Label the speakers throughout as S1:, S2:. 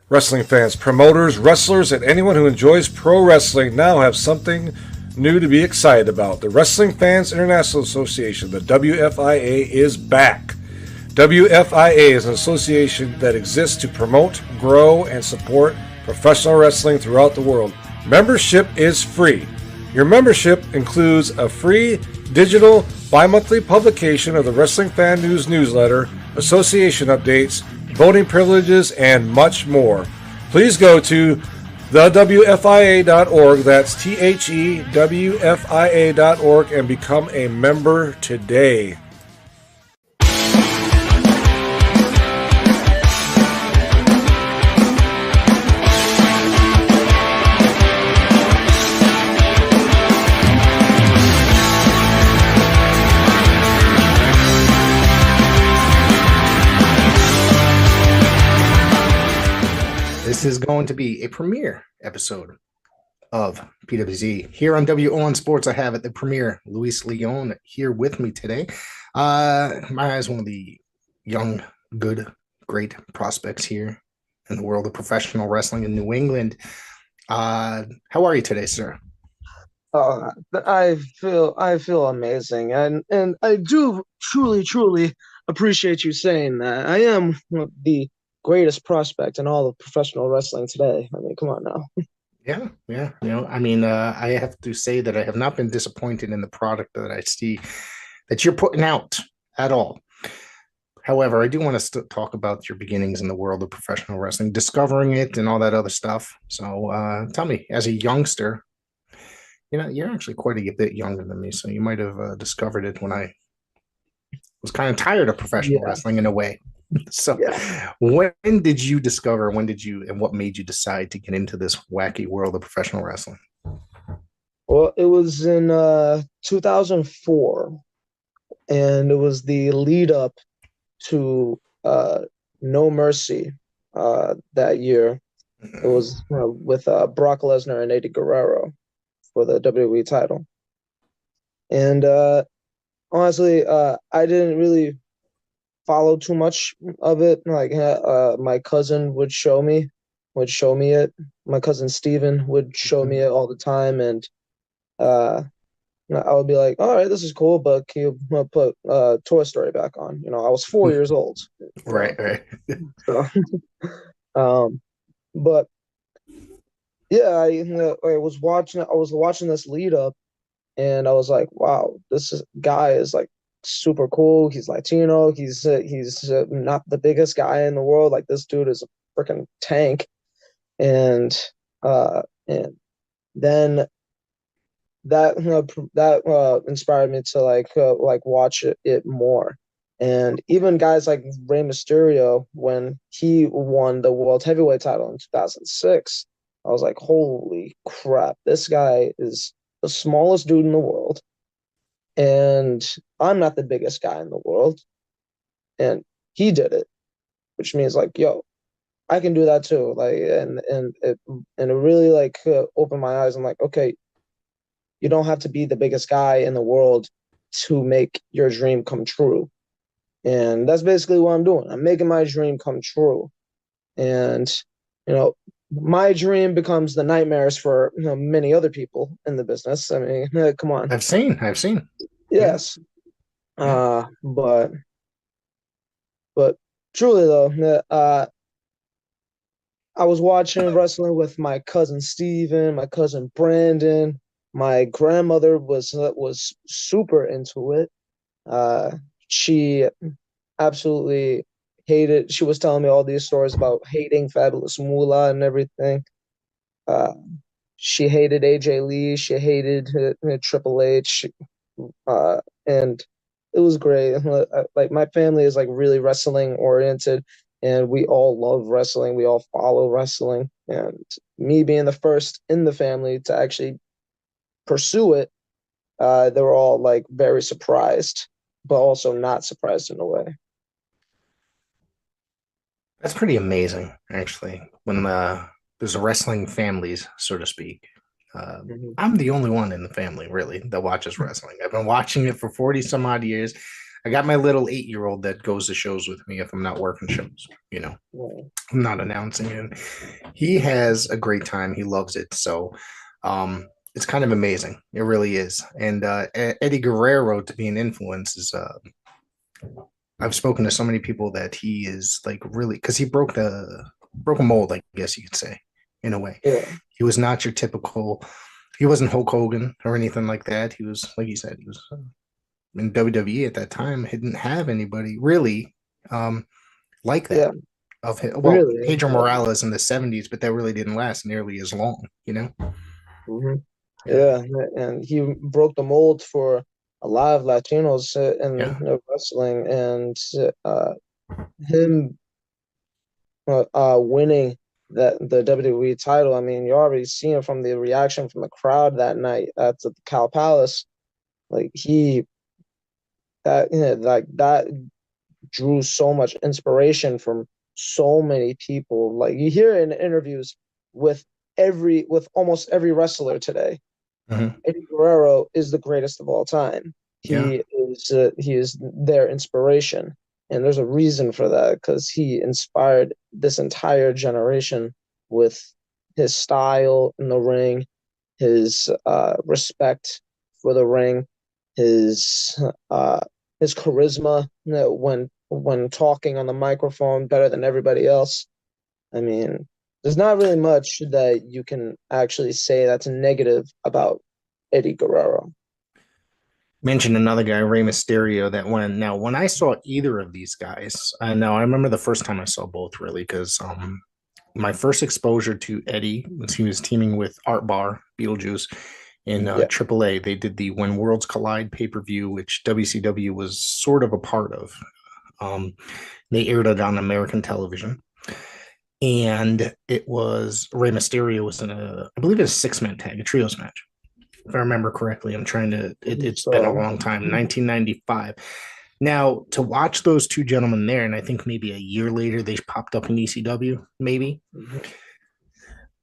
S1: Wrestling fans, promoters, wrestlers, and anyone who enjoys pro wrestling now have something new to be excited about. The Wrestling Fans International Association, the WFIA, is back. WFIA is an association that exists to promote, grow, and support professional wrestling throughout the world. Membership is free. Your membership includes a free digital bi-monthly publication of the Wrestling Fan News newsletter, association updates, voting privileges, and much more. Please go to thewfia.org, that's THEWFIA.org, and become a member today.
S2: This is going to be a premiere episode of PWZ. Here on WON Sports, I have at the premiere Luis Leon here with me today. Maya is one of the young, good, great prospects here in the world of professional wrestling in New England. How are you today, sir?
S3: I feel amazing, and I do truly appreciate you saying that. I am the greatest prospect in all of professional wrestling today. I mean, come on now.
S2: Yeah. You know, I mean, I have to say that I have not been disappointed in the product that I see that you're putting out at all. However, I do want to talk about your beginnings in the world of professional wrestling, discovering it and all that other stuff. So tell me, as a youngster, you know, you're actually quite a bit younger than me, so you might have discovered it when I was kind of tired of professional wrestling in a way. So when did you discover, and what made you decide to get into this wacky world of professional wrestling?
S3: Well, it was in 2004, and it was the lead up to No Mercy that year. It was with Brock Lesnar and Eddie Guerrero for the WWE title. And honestly, I didn't really follow too much of it. Like my cousin would show me it. My cousin Steven would show me it all the time, and I would be like, all right, this is cool, but can you put Toy Story back on? You know, I was 4 years old.
S2: Right.
S3: So, but yeah, I was watching this lead up, and I was like, wow, guy is like super cool. He's Latino. He's not the biggest guy in the world. Like, this dude is a freaking tank. And then that inspired me to like watch it more. And even guys like Rey Mysterio, when he won the world heavyweight title in 2006, I was like, holy crap, this guy is the smallest dude in the world. And I'm not the biggest guy in the world. And he did it, which means like, yo, I can do that too. Like, and it really like opened my eyes. I'm like, okay, you don't have to be the biggest guy in the world to make your dream come true. And that's basically what I'm doing. I'm making my dream come true. And, you know, my dream becomes the nightmares for many other people in the business. I mean, come on.
S2: I've seen.
S3: Yes. But truly though, I was watching wrestling with my cousin Steven, my cousin Brandon. My grandmother was super into it. She absolutely hated. She was telling me all these stories about hating Fabulous Moolah and everything. She hated AJ Lee. She hated Triple H, and it was great. Like, my family is like really wrestling oriented, and we all love wrestling. We all follow wrestling, and me being the first in the family to actually pursue it, they were all like very surprised, but also not surprised in a way.
S2: That's pretty amazing, actually, when there's wrestling families, so to speak. I'm the only one in the family, really, that watches wrestling. I've been watching it for 40 some odd years. I got my little 8-year-old that goes to shows with me if I'm not working shows. I'm not announcing it. He has a great time. He loves it. So it's kind of amazing. It really is. And Eddie Guerrero, to be an influence, is I've spoken to so many people that he is like really, because he broke a mold, I guess you could say, in a way.
S3: Yeah.
S2: He was not your typical. He wasn't Hulk Hogan or anything like that. He was, like you said, he was in WWE at that time. He didn't have anybody really like that.
S3: Yeah.
S2: Of him. Well,
S3: Really.
S2: Pedro Morales in the 70s, but that really didn't last nearly as long,
S3: Mm-hmm. Yeah, and he broke the mold for a lot of Latinos in wrestling, and him winning the WWE title. I mean, you already seen it from the reaction from the crowd that night at the Cal Palace. Like that drew so much inspiration from so many people. Like you hear in interviews with almost every wrestler today.
S2: Mm-hmm.
S3: Eddie Guerrero is the greatest of all time. He is their inspiration, and there's a reason for that because he inspired this entire generation with his style in the ring, his respect for the ring, his charisma, when talking on the microphone better than everybody else. I mean, there's not really much that you can actually say that's negative about Eddie Guerrero.
S2: Mentioned another guy, Rey Mysterio, that when I saw either of these guys, I remember the first time I saw both really, because my first exposure to Eddie was he was teaming with Art Bar, Beetlejuice, in AAA. They did the When Worlds Collide pay-per-view, which WCW was sort of a part of. They aired it on American television. And it was Rey Mysterio was in I believe it's a 6-man tag, a trios match. If I remember correctly, it's been a long time, 1995. Now, to watch those two gentlemen there, and I think maybe a year later they popped up in ECW, maybe. Mm-hmm.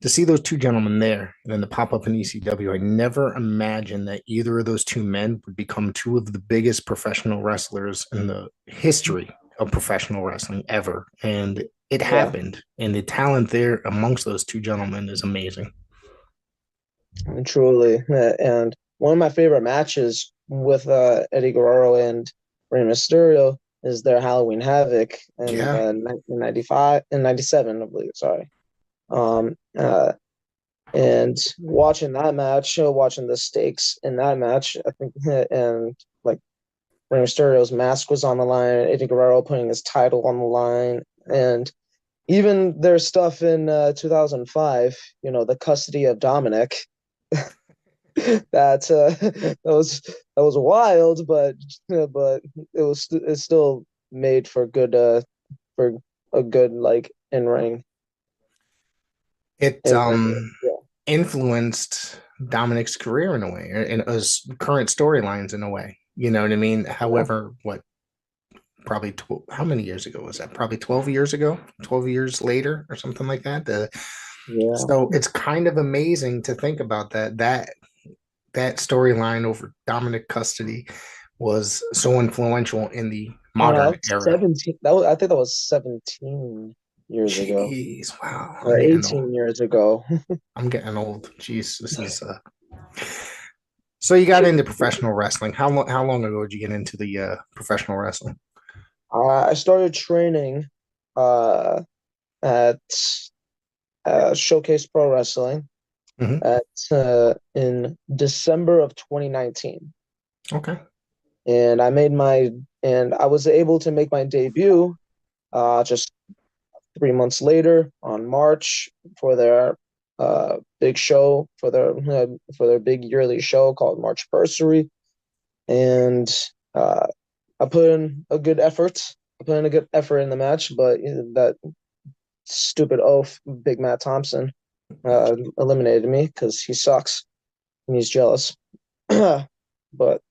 S2: To see those two gentlemen there and then to pop up in ECW, I never imagined that either of those two men would become two of the biggest professional wrestlers in the history of professional wrestling ever. And it happened. And the talent there amongst those two gentlemen is amazing.
S3: Truly. And one of my favorite matches with Eddie Guerrero and Rey Mysterio is their Halloween Havoc in 1995 and 97, I believe. Sorry. And watching that match, watching the stakes in that match, I think, and like Rey Mysterio's mask was on the line, Eddie Guerrero putting his title on the line, and even their stuff in 2005, the custody of Dominic. that was wild, but it's still made for for a good like in ring.
S2: It influenced Dominic's career in a way, and his current storylines in a way. You know what I mean? However, probably how many years ago was that? Probably 12 years ago, 12 years later or something like that. So it's kind of amazing to think about that storyline over Dominic custody was so influential in the modern era.
S3: 17. I think that was 17 years ago.
S2: Wow.
S3: Or 18 years ago.
S2: I'm getting old. Jeez, this is So you got into professional wrestling. How long ago did you get into the professional wrestling?
S3: I started training at Showcase Pro Wrestling in December of 2019.
S2: Okay.
S3: And I was able to make my debut just 3 months later on March for their big show, for their big yearly show called March Bursary. And I put in a good effort. in the match, but that stupid oaf, Big Matt Thompson, eliminated me because he sucks and he's jealous. But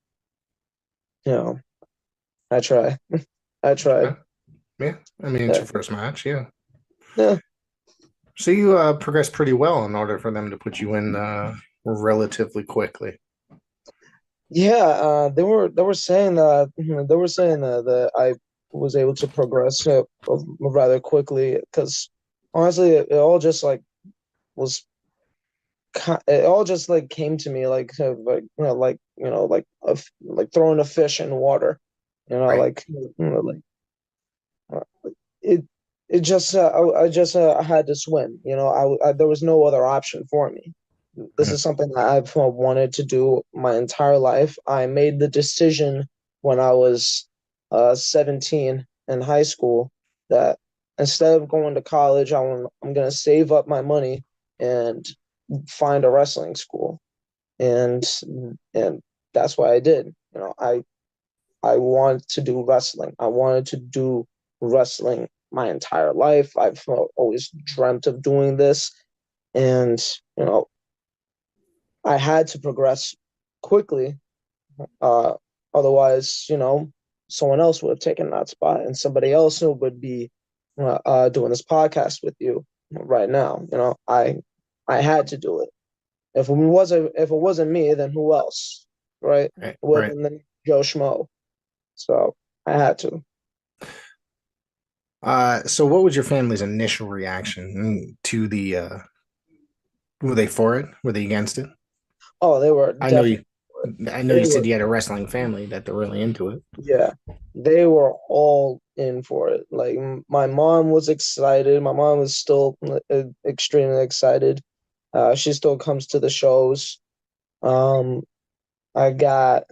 S3: I try. I tried.
S2: Yeah, I mean it's your first match, yeah.
S3: Yeah.
S2: So you progressed pretty well in order for them to put you in relatively quickly.
S3: They were saying that that I was able to progress rather quickly because honestly, it all just like was it all just like came to me like throwing a fish in water,
S2: Right.
S3: like uh, it it just I just had to swim. There was no other option for me. This
S2: Mhm.
S3: is something that I've wanted to do my entire life. I made the decision when I was 17 in high school that instead of going to college, I'm going to save up my money and find a wrestling school. And and that's what I did. I wanted to do wrestling. I wanted to do wrestling my entire life. I've always dreamt of doing this, and you know, I had to progress quickly. Uh, Otherwise, someone else would have taken that spot, and somebody else who would be doing this podcast with you right now. I had to do it. If it wasn't me, then who else, right? It
S2: Right.
S3: would
S2: Right.
S3: have been Joe Schmo. So I had to.
S2: So what was your family's initial reaction to the were they for it? Were they against it?
S3: Oh, they were
S2: I know you
S3: definitely.
S2: I know
S3: They
S2: you said
S3: were,
S2: you had a wrestling family that they're really into it.
S3: yeah, they were all in for it. Like my mom was excited. My mom was still extremely excited. She still comes to the shows. Um, I got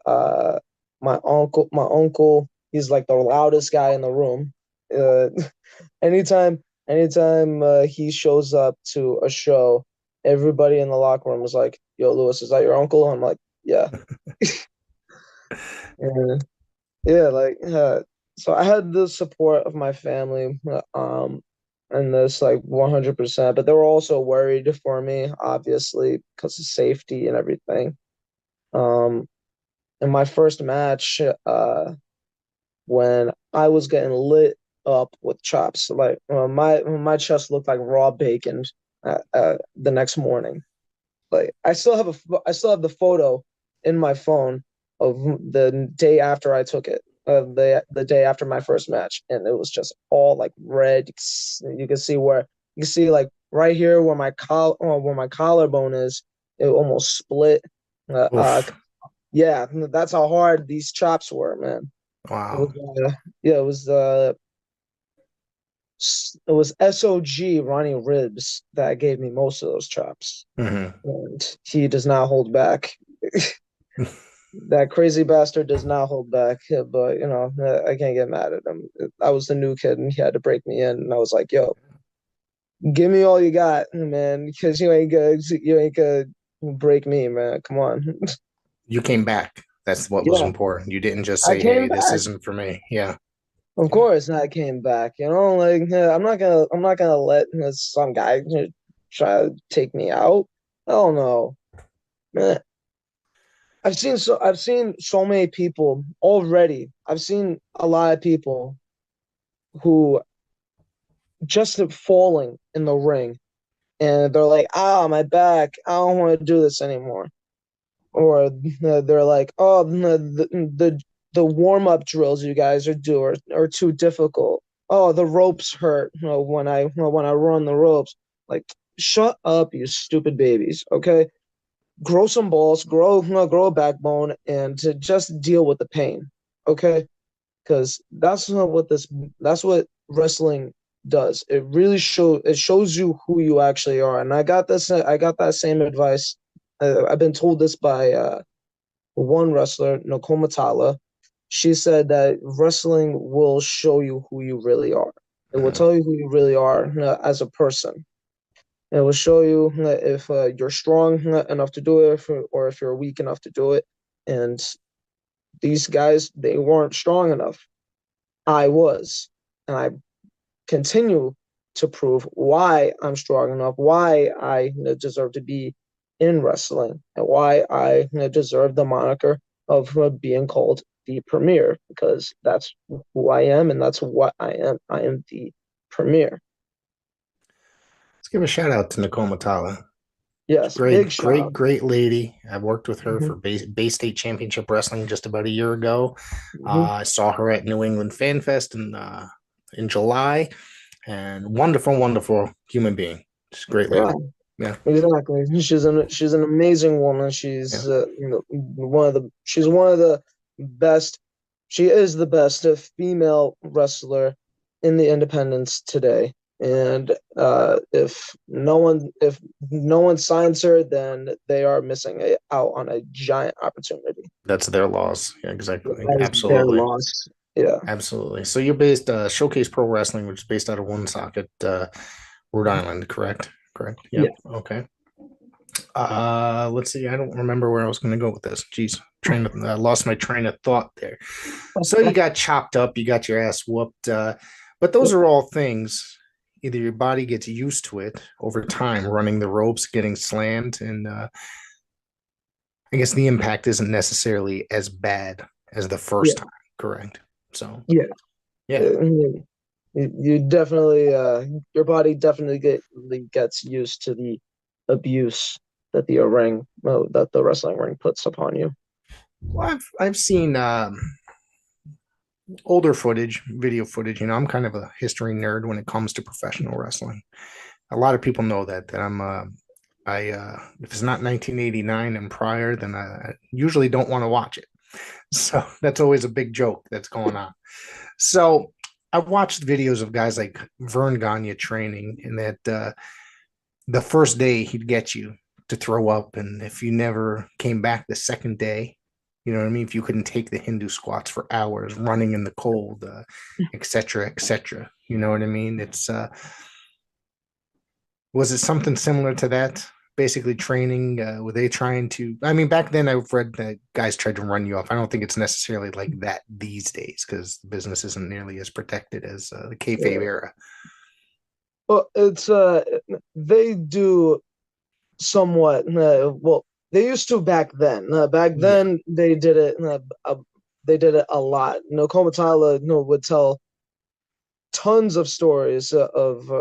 S3: uh, my uncle. My uncle, he's like the loudest guy in the room. Uh, anytime he shows up to a show, everybody in the locker room was like, "Yo, Lewis, is that your uncle?" I'm like, "Yeah." And yeah, so I had the support of my family, and this like 100%, but they were also worried for me, obviously, because of safety and everything. Um, in my first match, when I was getting lit up with chops, like my chest looked like raw bacon the next morning. Like I still have the photo in my phone of the day after I took it, the day after my first match, and it was just all like red. You can see like right here where my collarbone is, it almost split. Uh, uh,
S2: Oof.
S3: yeah, that's how hard these chops were, man. It
S2: Wow.
S3: was yeah, it was SOG Ronnie Ribs that gave me most of those chops,
S2: Hmm.
S3: and he does not hold back. That crazy bastard does not hold back, but I can't get mad at him. I was the new kid, and he had to break me in, and I was like, "Yo, give me all you got, man, because you ain't gonna break me, man. Come on."
S2: You came back. That's what was
S3: Yeah,
S2: important. You didn't just
S3: I
S2: say, "Hey,
S3: came
S2: this
S3: back.
S2: isn't for me." Yeah.
S3: Of course, I came back. I'm not gonna let some guy try to take me out. Hell no, man. I've seen so many people already. I've seen a lot of people who just falling in the ring and they're like, ah, my back, I don't want to do this anymore. Or they're like, oh, the warm up drills you guys are doing are too difficult. Oh, the ropes hurt when I run the ropes. Like, shut up, you stupid babies. Okay, grow some balls, grow a backbone, and to just deal with the pain. Okay, because that's what wrestling does. It shows you who you actually are. And I got that same advice. I've been told this by one wrestler, Nicole Matala. She said that wrestling will show you who you really are. It will
S2: Mhm.
S3: tell you who you really are as a person. It will show you if you're strong enough to do it, or if you're weak enough to do it. And these guys, they weren't strong enough. I was, and I continue to prove why I'm strong enough, why I deserve to be in wrestling, and why I deserve the moniker of being called the Premier, because that's who I am and that's what I am. I am the Premier.
S2: Let's give a shout out to Nicole Matala.
S3: Yes, big
S2: Great,
S3: shout out.
S2: great lady. I worked with her
S3: Mhm,
S2: for Bay State Championship Wrestling just about a year ago.
S3: mhm.
S2: I saw her at New England Fan Fest in July, and wonderful human being. Just a great
S3: Yeah,
S2: lady. Yeah,
S3: exactly. She's an amazing woman.
S2: yeah.
S3: She's one of the best. She is the best female wrestler in the independents today. And if no one signs her, then they are missing out on a giant opportunity.
S2: That's their loss. Yeah, exactly.
S3: That is their
S2: Absolutely.
S3: loss. Yeah.
S2: Absolutely. So you're based Showcase Pro Wrestling, which is based out of Woonsocket, Rhode Island, correct? Correct. Yep.
S3: Yeah.
S2: Okay. Let's see. I don't remember where I was going to go with this. Jeez, lost my train of thought there. So you got chopped up, you got your ass whooped, but those are all things. Either your body gets used to it over time, running the ropes, getting slammed, and I guess the impact isn't necessarily as bad as the
S3: Yeah.
S2: first time. Correct. So
S3: Yeah.
S2: yeah,
S3: You definitely your body definitely gets used to the abuse that that the wrestling ring puts upon you.
S2: well, I've seen older footage, video footage. You know, I'm kind of a history nerd when it comes to professional wrestling. A lot of people know that I'm if it's not 1989 and prior, then I usually don't want to watch it. So that's always a big joke that's going on. So I've watched videos of guys like Vern Gagne training, and that the first day he'd get you to throw up, and if you never came back the second day, you know what I mean? If you couldn't take the Hindu squats for hours, running in the cold, et cetera, et cetera. You know what I mean? It's was it something similar to that? Basically, training. Were they trying to? I mean, back then I've read that guys tried to run you off. I don't think it's necessarily like that these days because the business isn't nearly as protected as the kayfabe era.
S3: Well, it's they do somewhat. Well, they used to back then. Back
S2: Yeah,
S3: then, they did it. They did it a lot. Komatala, would tell tons of stories of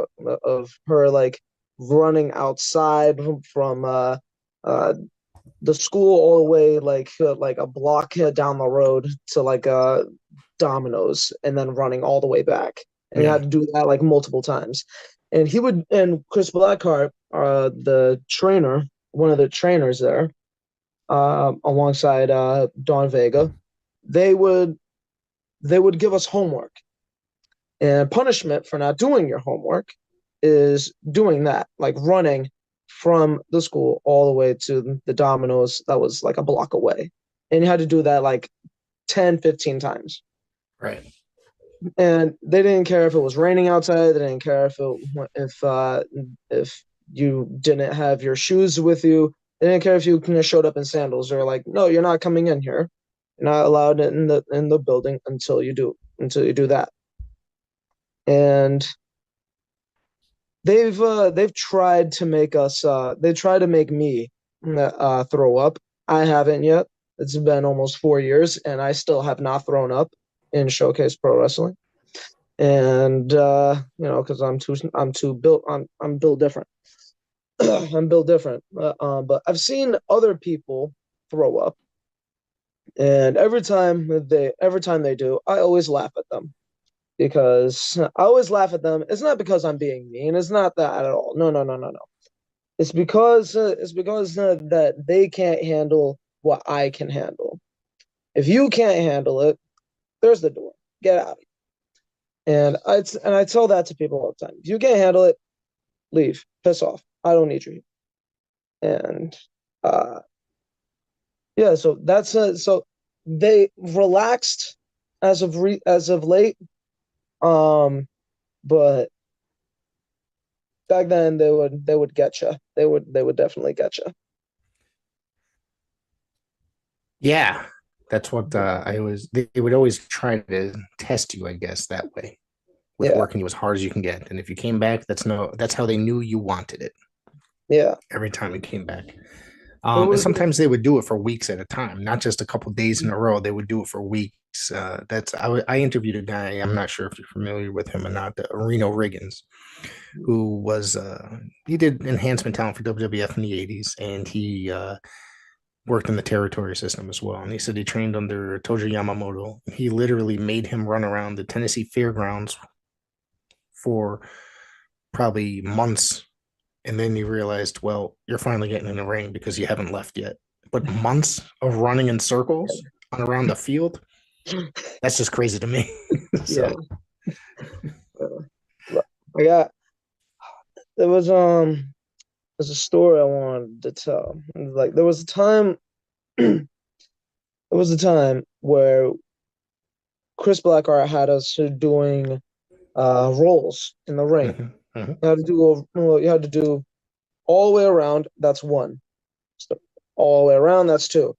S3: her like running outside from the school all the way like a block down the road to Domino's and then running all the way back. And he
S2: yeah,
S3: had to do that like multiple times. And Chris Blackeart, the trainer, one of the trainers there, alongside Don Vega, they would give us homework. And punishment for not doing your homework is doing that, like running from the school all the way to the Domino's that was like a block away. And you had to do that like 10, 15 times.
S2: right.
S3: And they didn't care if it was raining outside. They didn't care if you didn't have your shoes with you. They didn't care if you showed up in sandals. They're like, no, you're not coming in here. You're not allowed in the building until you do that. And they've tried to make us they tried to make me throw up. I haven't yet. It's been almost 4 years and I still have not thrown up in Showcase Pro Wrestling. And because I'm built I'm built different. I'm built different. But I've seen other people throw up, and every time they do, I always laugh at them because I always laugh at them. It's not because I'm being mean. It's not that at all. No, no, no, no, no. It's because that they can't handle what I can handle. If you can't handle it, there's the door. Get out. And I tell that to people all the time. If you can't handle it, leave. Piss off. I don't need you. And uh, yeah, so they relaxed as of late. But back then they would get you. They would definitely get you.
S2: Yeah, that's what I was. They would always try to test you, I guess, that way with
S3: Yeah,
S2: working you as hard as you can get. And if you came back, that's how they knew you wanted it
S3: yeah.
S2: every time it came back.
S3: It
S2: And
S3: was
S2: sometimes they would do it for weeks at a time, not just a couple days in a row. They would do it for weeks. I interviewed a guy. I'm not sure if you're familiar with him or not, Reno Riggins. who was he did enhancement talent for WWF in the 80s, and he worked in the territory system as well. And he said he trained under Tojo Yamamoto. He literally made him run around the Tennessee Fairgrounds for probably months. And then you realized, well, you're finally getting in the ring because you haven't left yet. But months of running in circles on around the field, that's just crazy to me. So.
S3: Yeah. I got there's a story I wanted to tell. Like there was a time where Chris Blackeart had us doing rolls in the ring.
S2: Mm-hmm.
S3: You had to do all the way around, that's one. So all the way around, that's two.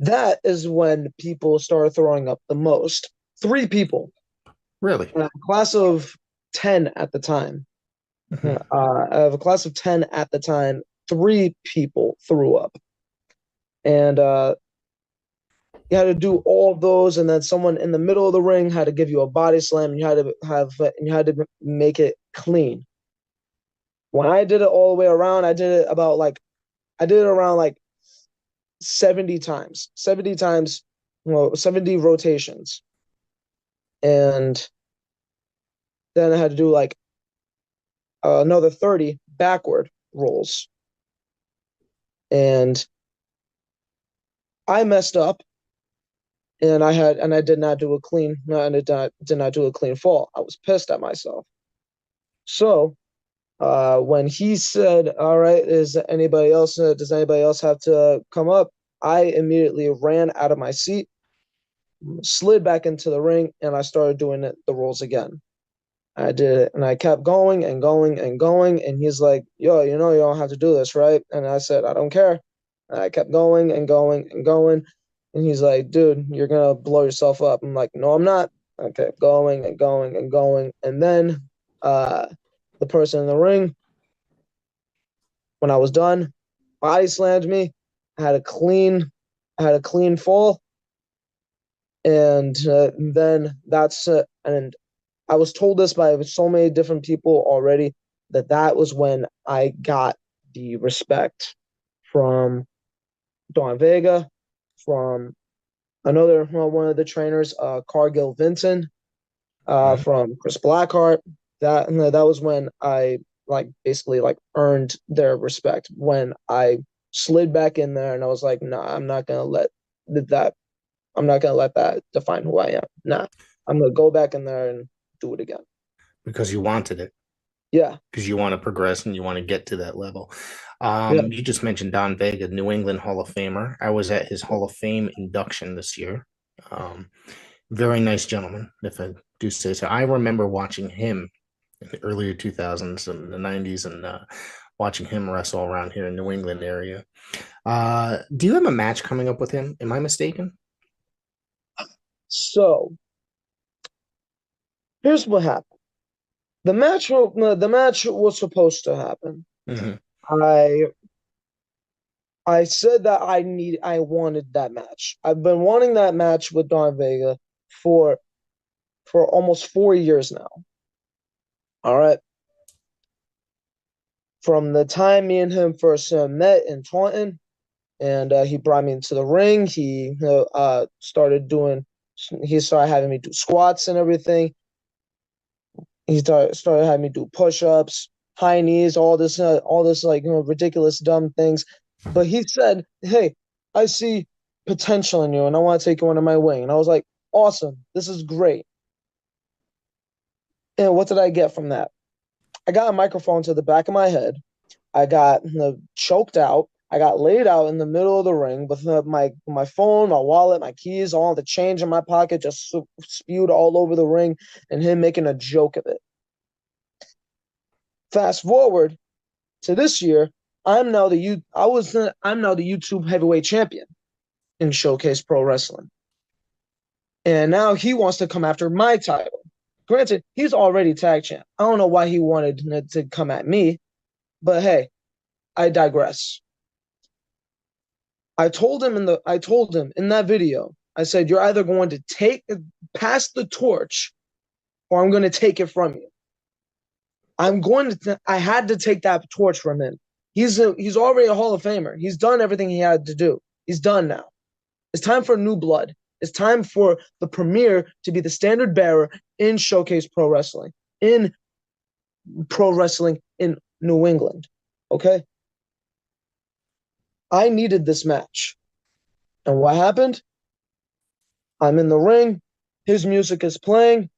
S3: That is when people started throwing up the most. 3 people.
S2: Really?
S3: A class of 10 at the time. I have a class of 10 at the time. 3 people threw up. And you had to do all of those, and then someone in the middle of the ring had to give you a body slam, and you had to make it clean. When I did it all the way around, I did it around like 70 times. 70 times, 70 rotations. And then I had to do like another 30 backward rolls. And I messed up, and I did not do a clean fall. I was pissed at myself. So when he said, "All right, does anybody else have to come up?" I immediately ran out of my seat, slid back into the ring, and I started doing the rolls again. I did it, and I kept going and going and going, and he's like, "Yo, you don't have to do this, right?" And I said, "I don't care." And I kept going and going and going, and he's like, "Dude, you're gonna blow yourself up." I'm like, "No, I'm not." I kept going and going and going, and then the person in the ring, when I was done, body slammed me. I had a clean fall, and then and I was told this by so many different people already that was when I got the respect from Don Vega, from one of the trainers, Cargill Vinton, from Chris Blackheart. That was when I basically earned their respect, when I slid back in there and I was like, "Nah, I'm not gonna let that define who I am. Nah, I'm gonna go back in there and do it again."
S2: Because you wanted it.
S3: Yeah.
S2: Because you want to progress and you want to get to that level.
S3: Yeah.
S2: You just mentioned Don Vega, New England Hall of Famer. I was at his Hall of Fame induction this year. Very nice gentleman, if I do say so. I remember watching him in the earlier 2000s and the 90s, and watching him wrestle around here in New England area. Do you have a match coming up with him? Am I mistaken?
S3: So here's what happened. The match was supposed to happen.
S2: Mm-hmm.
S3: I said that I wanted that match. I've been wanting that match with Don Vega for almost 4 years now. All right. From the time me and him first met in Taunton, and he brought me into the ring. He started having me do squats and everything. He started having me do push-ups, high knees, all this ridiculous dumb things. But he said, "Hey, I see potential in you, and I want to take you under my wing." And I was like, "Awesome, this is great." And what did I get from that? I got a microphone to the back of my head. I got choked out. I got laid out in the middle of the ring with my phone, my wallet, my keys, all the change in my pocket just spewed all over the ring, and him making a joke of it. Fast forward to this year, I'm now the YouTube heavyweight champion in Showcase Pro Wrestling, and now he wants to come after my title. Granted, he's already tag champ. I don't know why he wanted to come at me, but hey, I digress. I told him in that video, I said, "You're either going to pass the torch, or I'm going to take it from you." I had to take that torch from him. He's already a Hall of Famer. He's done everything he had to do. He's done now. It's time for new blood. It's time for the Premier to be the standard bearer in Showcase Pro Wrestling, in pro wrestling in New England. Okay? I needed this match. And what happened? I'm in the ring. His music is playing.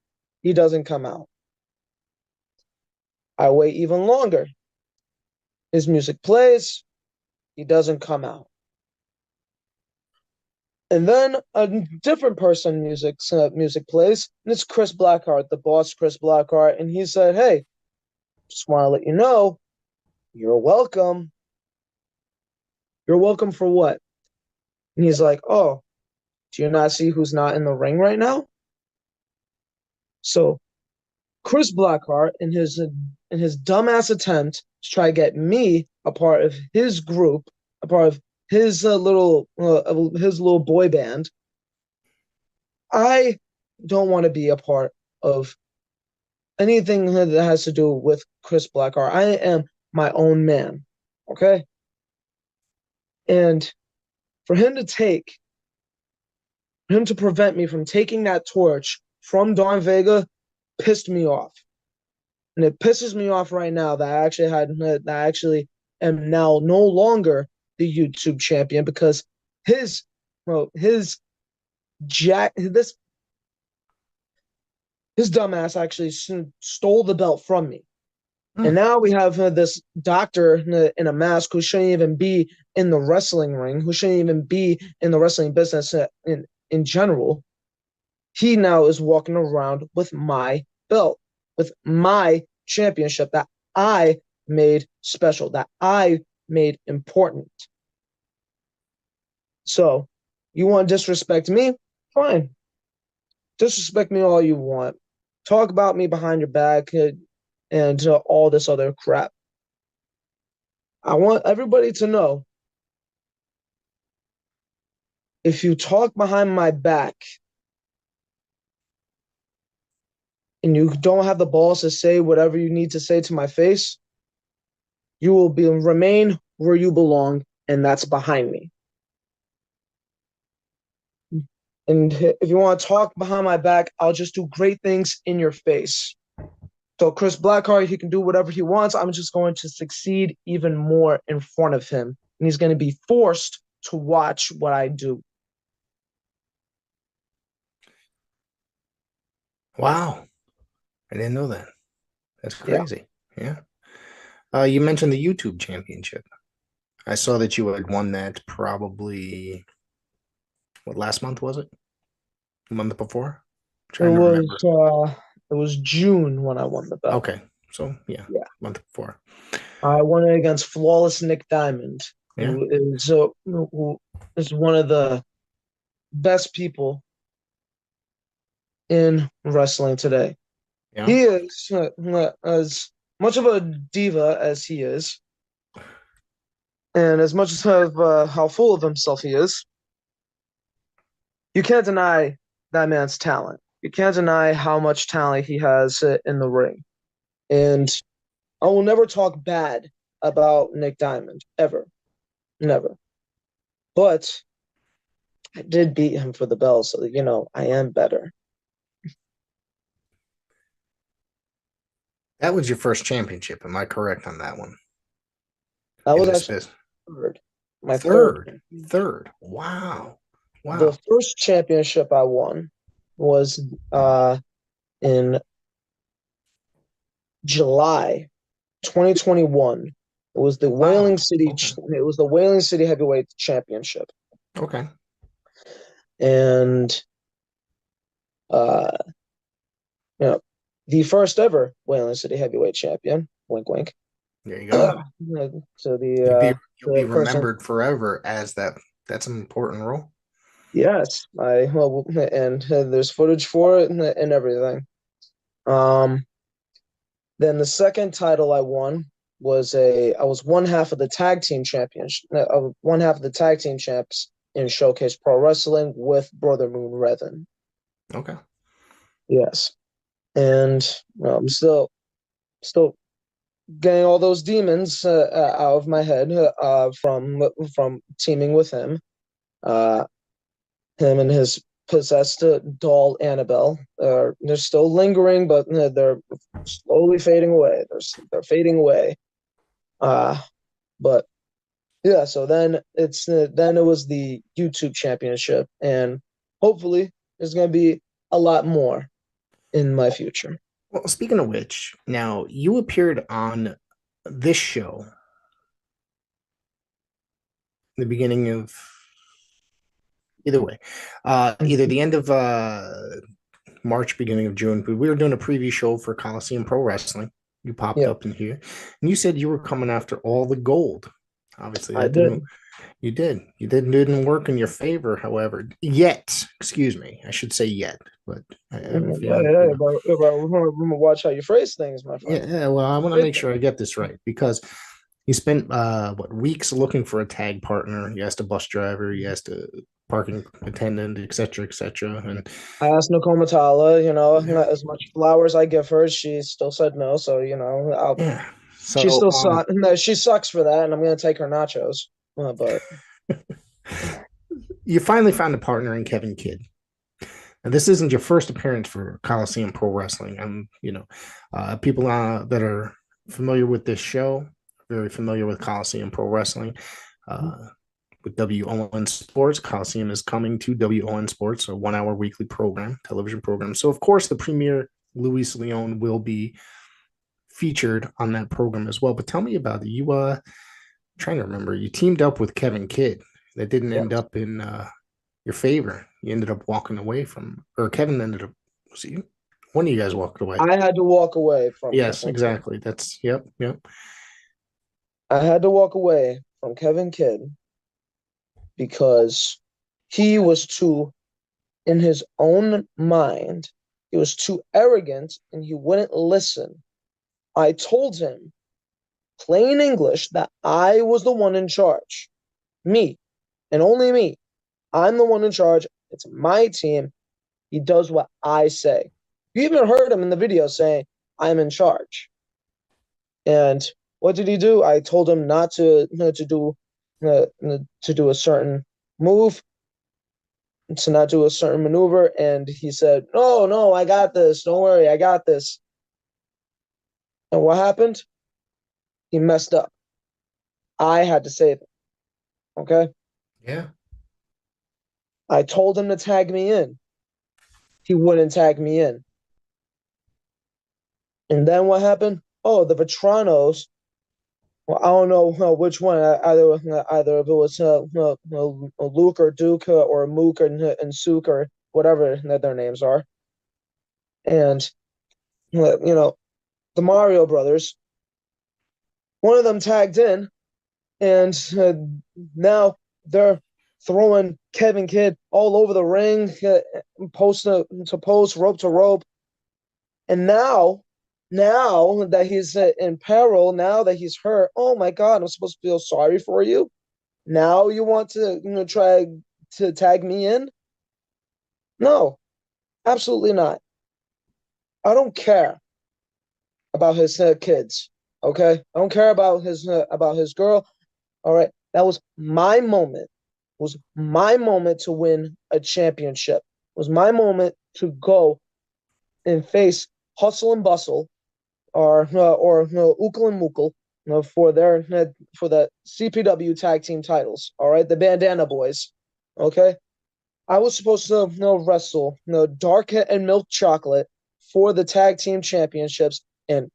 S3: He doesn't come out. I wait even longer. His music plays. He doesn't come out. And then a different person music plays, and it's Chris Blackeart, the boss Chris Blackeart, and he said, "Hey, just want to let you know, you're welcome." You're welcome for what? And he's like, "Oh, do you not see who's not in the ring right now?" So Chris Blackheart, in his dumbass attempt to try to get me a part of his group, a part of his little boy band, I don't want to be a part of anything that has to do with Chris Blackheart. I am my own man, okay? And for him to prevent me from taking that torch from Don Vega pissed me off. And it pisses me off right now that I actually am now no longer the YouTube champion because his dumbass actually stole the belt from me. And now we have this doctor in a mask who shouldn't even be in the wrestling ring, who shouldn't even be in the wrestling business in general. He now is walking around with my belt, with my championship that I made special, that I made important. So, you want to disrespect me? Fine. Disrespect me all you want. Talk about me behind your back and all this other crap. I want everybody to know, if you talk behind my back and you don't have the balls to say whatever you need to say to my face, you will remain where you belong, and that's behind me. And if you want to talk behind my back, I'll just do great things in your face. So Chris Blackheart, he can do whatever he wants. I'm just going to succeed even more in front of him. And he's going to be forced to watch what I do.
S2: Wow. I didn't know that. That's crazy. Yeah. You mentioned the YouTube championship. I saw that you had won that probably, what, last month was it? The month before?
S3: It was June when I won the belt.
S2: Okay. So, yeah. Month before.
S3: I won it against Flawless Nick Diamond, who is one of the best people in wrestling today. Yeah. He is as much of a diva as he is, and as much as how full of himself he is, you can't deny that man's talent. You can't deny how much talent he has in the ring. And I will never talk bad about Nick Diamond, ever. Never. But I did beat him for the belt, so, I am better.
S2: That was your first championship. Am I correct on that one?
S3: That was actually third. My third.
S2: Third. Wow.
S3: The first championship I won was in July 2021. It was the Whaling City. Okay. It was the Whaling City Heavyweight Championship.
S2: Okay.
S3: And the first ever Whaling City Heavyweight Champion. Wink, wink.
S2: There you go.
S3: So
S2: you'll be remembered forever as that. That's an important role.
S3: Yes, and there's footage for it and everything. Then the second title I won was I was one half of the tag team champions, one half of the tag team champs in Showcase Pro Wrestling with Brother Moon Revan.
S2: Okay.
S3: Yes, and I'm still getting all those demons out of my head from teaming with him. Him and his possessed doll Annabelle. They're still lingering, but they're slowly fading away. They're fading away. But yeah, so then it was the YouTube championship, and hopefully there's gonna be a lot more in my future.
S2: Well, speaking of which, now you appeared on this show in the beginning of either way, either the end of March, beginning of June. We were doing a preview show for Coliseum Pro Wrestling. You popped
S3: Yeah,
S2: up in here, and you said you were coming after all the gold. Obviously,
S3: I
S2: that
S3: did.
S2: didn't. You did. You didn't work in your favor, however. Yet, excuse me, I should say yet, but I have a feeling.
S3: But watch how you phrase things, my friend.
S2: Yeah. Well, I want to make sure I get this right because he spent weeks looking for a tag partner. He asked a bus driver, he asked a parking attendant, etc., etc. And
S3: I asked Nicole Matala,
S2: yeah,
S3: as much flowers I give her, she still said no. So,
S2: yeah.
S3: she
S2: So
S3: still sucks. No, she sucks for that, and I'm gonna take her nachos. But
S2: you finally found a partner in Kevin Kidd. And this isn't your first appearance for Coliseum Pro Wrestling. People that are familiar with this show, very familiar with Coliseum Pro Wrestling. With WON Sports, Coliseum is coming to WON Sports, a 1 hour weekly television program. So, of course, the premier Luis Leon will be featured on that program as well. But tell me about it. You trying to remember, you teamed up with Kevin Kidd. That didn't
S3: yeah,
S2: end up in your favor. You ended up walking away or Kevin ended up, was you? One of you guys walked away.
S3: I had to walk away from
S2: Yes,
S3: Kevin
S2: exactly. That's, yep.
S3: I had to walk away from Kevin Kidd because he was too, in his own mind, he was too arrogant and he wouldn't listen. I told him, plain English, that I was the one in charge. Me, and only me. I'm the one in charge. It's my team. He does what I say. You even heard him in the video saying, I'm in charge. And what did he do? I told him not to do a certain move, to not do a certain maneuver, and he said, "No, no, I got this. Don't worry, I got this." And what happened? He messed up. I had to save him. Okay?
S2: Yeah.
S3: I told him to tag me in. He wouldn't tag me in. And then what happened? Oh, the Vetranos. Well, I don't know which one. Either if it was Luke or Duke or Mook and Sook or whatever their names are, and the Mario brothers. One of them tagged in, and now they're throwing Kevin Kidd all over the ring, post to post, rope to rope, and now that he's in peril, now that he's hurt, oh my God, I'm supposed to feel sorry for you. Now you want to try to tag me in? No, absolutely not. I don't care about his kids. Okay, I don't care about his girl. All right, that was my moment. It was my moment to win a championship. It was my moment to go and face Hustle and Bustle or Ukal and Mukal for the CPW tag team titles. All right, the Bandana Boys. Okay, I was supposed to wrestle Dark and Milk Chocolate for the tag team championships, and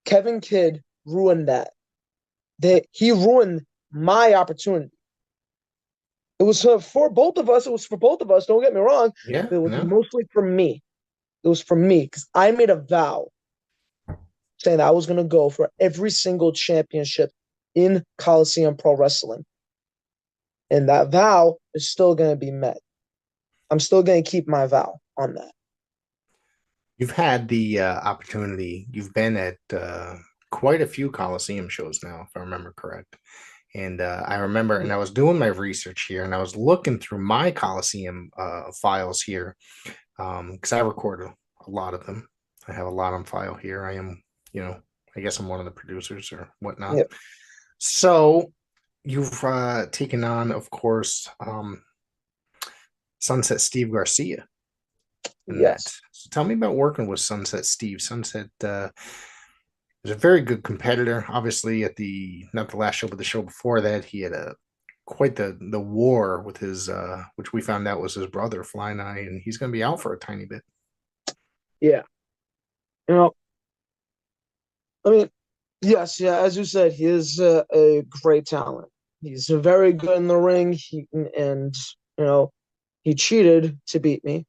S3: Kevin Kidd ruined that. He ruined my opportunity. It was for both of us. It was for both of us. Don't get me wrong.
S2: Yeah.
S3: It was mostly for me. It was for me because I made a vow saying that I was going to go for every single championship in Coliseum Pro Wrestling. And that vow is still going to be met. I'm still going to keep my vow on that.
S2: You've had the opportunity. You've been at quite a few Coliseum shows now, if I remember correct. And I remember, and I was doing my research here, and I was looking through my Coliseum files here because I recorded a lot of them. I have a lot on file here. I am, I guess I'm one of the producers or whatnot.
S3: Yep.
S2: So you've taken on, of course, Sunset Steve Garcia in that.
S3: Yes.
S2: So tell me about working with Sunset Steve. Sunset is a very good competitor. Obviously, at the not the last show, but the show before that, he had a quite the war with his which we found out was his brother, Flying Eye, and he's going to be out for a tiny bit.
S3: Yeah. You know, I mean, yes, yeah, as you said, he is a great talent. He's very good in the ring. And you know, he cheated to beat me.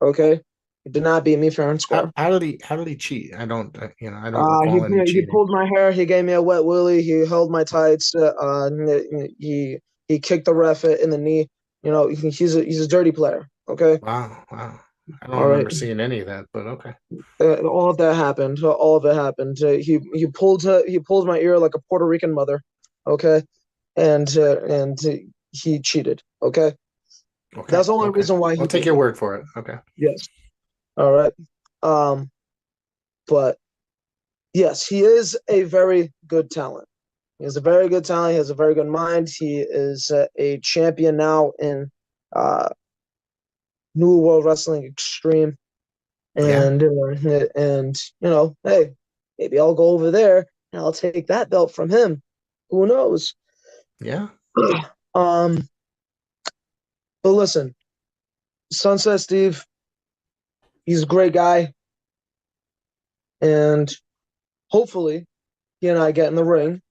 S3: Okay, he did not beat me fair and square.
S2: How did he cheat? I don't I don't recall any
S3: He
S2: cheating.
S3: pulled my hair. He gave me a wet willy. He held my tights. He kicked the ref in the knee. You know, he's a dirty player. Okay,
S2: Wow. I don't
S3: all right.
S2: remember seeing any of that, but okay.
S3: All of that happened. All of it happened. He pulled my ear like a Puerto Rican mother. Okay, and he cheated. Okay,
S2: Okay.
S3: that's the only reason why he
S2: I'll take
S3: beat
S2: your
S3: me.
S2: word for it. Okay.
S3: Yes. All right. Um, but yes, he is a very good talent. He has a very good talent. He has a very good mind. He is a champion now in uh, New World Wrestling Extreme,
S2: Yeah.
S3: and you know, hey, maybe I'll go over there and I'll take that belt from him. Who knows?
S2: Yeah.
S3: um, but listen, Sunset Steve, he's a great guy, and hopefully, he and I get in the ring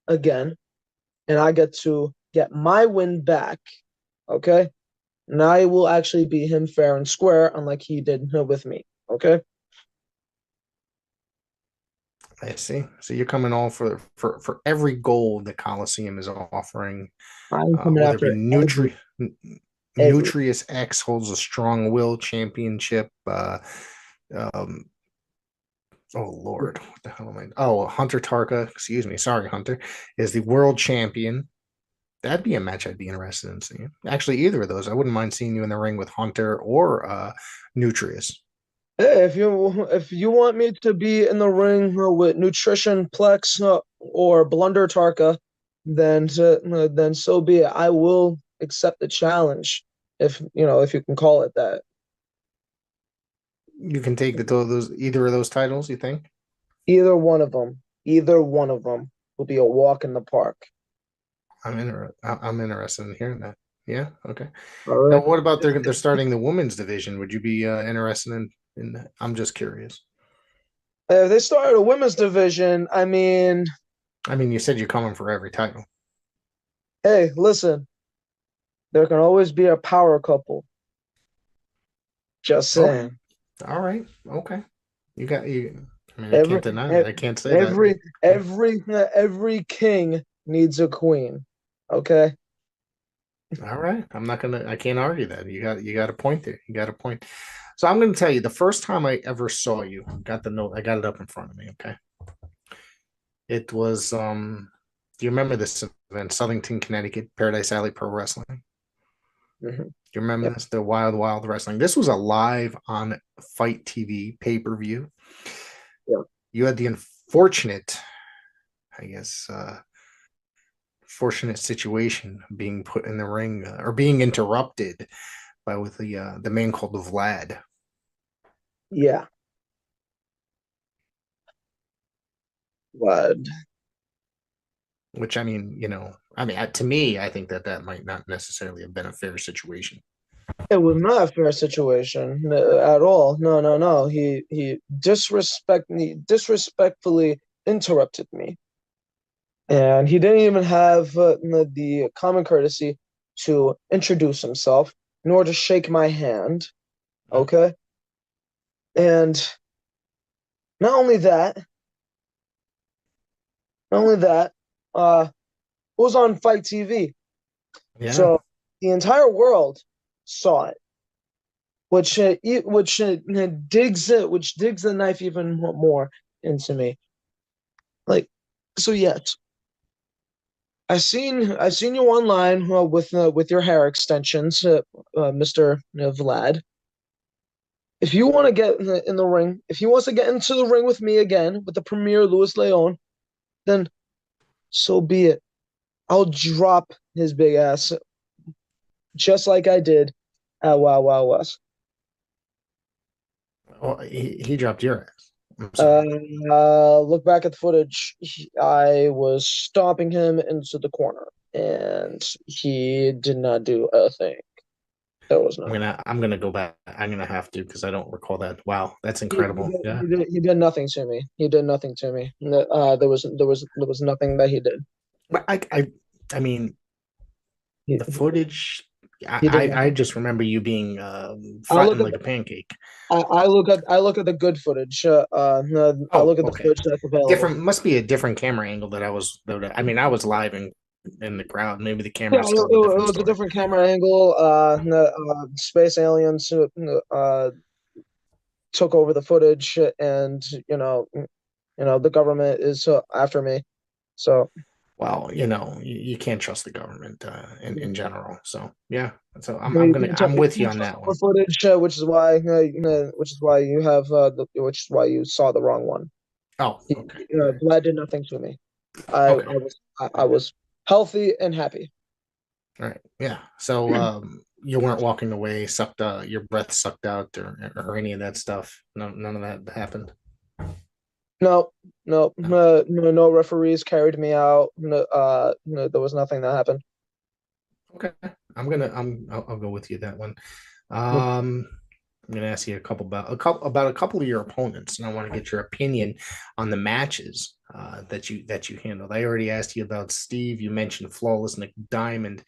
S3: again, and I get to get my win back. Okay, and I will actually beat him fair and square, unlike he did with me. Okay.
S2: I see. So you're coming all for every goal the Coliseum is offering,
S3: I'm coming
S2: whether it be
S3: after every.
S2: Nutrius X holds a strong will championship. Um, oh Lord, what the hell am I? Oh, Hunter Tarka, excuse me, sorry, Hunter, is the world champion. That'd be a match I'd be interested in seeing. Actually, either of those, I wouldn't mind seeing you in the ring with Hunter or Nutrius.
S3: Hey, if you want me to be in the ring with Nutrition Plex or Blunder Tarka, then so be it. I will accept the challenge, if you can call it that.
S2: You can take those either of those titles. You think?
S3: Either one of them will be a walk in the park.
S2: I'm interested in hearing that. Yeah. Okay.
S3: All
S2: Now,
S3: right.
S2: what about they're starting the women's division? Would you be interested in that? I'm just curious.
S3: If they started a women's division,
S2: I mean, you said you're coming for every title.
S3: hey, listen, there can always be a power couple. Just
S2: Okay.
S3: saying.
S2: All right. Okay. You got you. I mean, I
S3: Every
S2: can't deny that. I can't say that.
S3: every
S2: Yeah.
S3: every king needs a queen. Okay.
S2: All right. I'm not gonna. I can't argue that. You got a point there. You got a point. So I'm gonna tell you the first time I ever saw you. Got the note. I got it up in front of me. Okay. It was. Do you remember this event? Southington, Connecticut, Paradise Alley Pro Wrestling.
S3: Mm-hmm.
S2: Do you remember
S3: Yep.
S2: this? The Wild Wild Wrestling. This was a live on Fight TV pay-per-view.
S3: Yep.
S2: You had the unfortunate, I guess, fortunate situation being put in the ring or being interrupted by with the man called Vlad.
S3: Yeah. But
S2: Which I mean, to me, I think that might not necessarily have been a fair situation.
S3: it was not a fair situation at all. No, no, no. He disrespectfully interrupted me, and he didn't even have the common courtesy to introduce himself, nor to shake my hand. Okay, and not only that, not only that, it was on Fight TV,
S2: Yeah.
S3: so the entire world saw it, which digs the knife even more into me. Like, so yes, I seen you online with your hair extensions, Mr. Vlad. If you want to get in the ring, if he wants to get into the ring with me again with the premier Luis Leon, then so be it. I'll drop his big ass just like I did at Wild Wild West.
S2: Well, he dropped your ass. I'm sorry.
S3: Look back at the footage. I was stomping him into the corner, and he did not do a thing. There was no.
S2: I'm gonna go back. I'm gonna have to because I don't recall that. Wow, that's
S3: He, he
S2: incredible.
S3: did,
S2: Yeah.
S3: he did nothing to me. He did nothing to me. There was nothing that he did.
S2: But I mean,
S3: He,
S2: the footage.
S3: he did
S2: I
S3: nothing.
S2: just remember you being
S3: I look
S2: flattened
S3: at
S2: like a pancake.
S3: I look at the good footage. I
S2: Oh,
S3: look at the
S2: okay.
S3: footage that's available.
S2: Different must be a different camera angle that I was. I mean, I was live in the crowd. Maybe the
S3: Yeah,
S2: camera's
S3: it,
S2: still
S3: it
S2: a different
S3: was a
S2: story.
S3: different camera angle. Space aliens took over the footage, and the government is after me. So
S2: Well, you can't trust the government in general. So yeah, so
S3: you can't,
S2: I'm
S3: you
S2: with you
S3: can't
S2: on
S3: trust
S2: that
S3: the
S2: one.
S3: footage, which is why you saw the wrong one.
S2: Oh, okay, all right,
S3: Vlad did nothing to me. I,
S2: okay,
S3: I was I was healthy and happy.
S2: all right, yeah. So you weren't walking away, sucked your breath sucked out, or any of that stuff. None of that happened.
S3: No, no,
S2: No.
S3: no referees carried me out. No, there was nothing that happened.
S2: Okay, I'll go with you that one. I'm gonna ask you about a couple of your opponents, and I want to get your opinion on the matches that you handled. I already asked you about Steve. You mentioned Flawless Nick Diamond,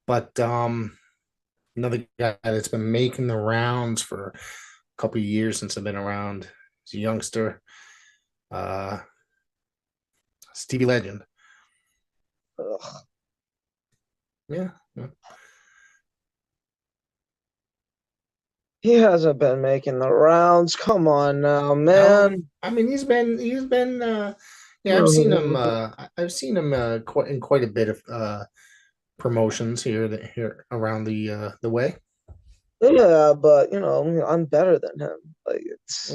S2: but another guy that's been making the rounds for a couple of years since I've been around. He's a youngster, uh, Stevie Legend.
S3: Ugh.
S2: Yeah, yeah.
S3: He hasn't been making the rounds. Come on now,
S2: No,
S3: man.
S2: I mean he's been yeah, I've seen him quite a bit of promotions here around the way.
S3: Yeah, but I'm better than him. Like,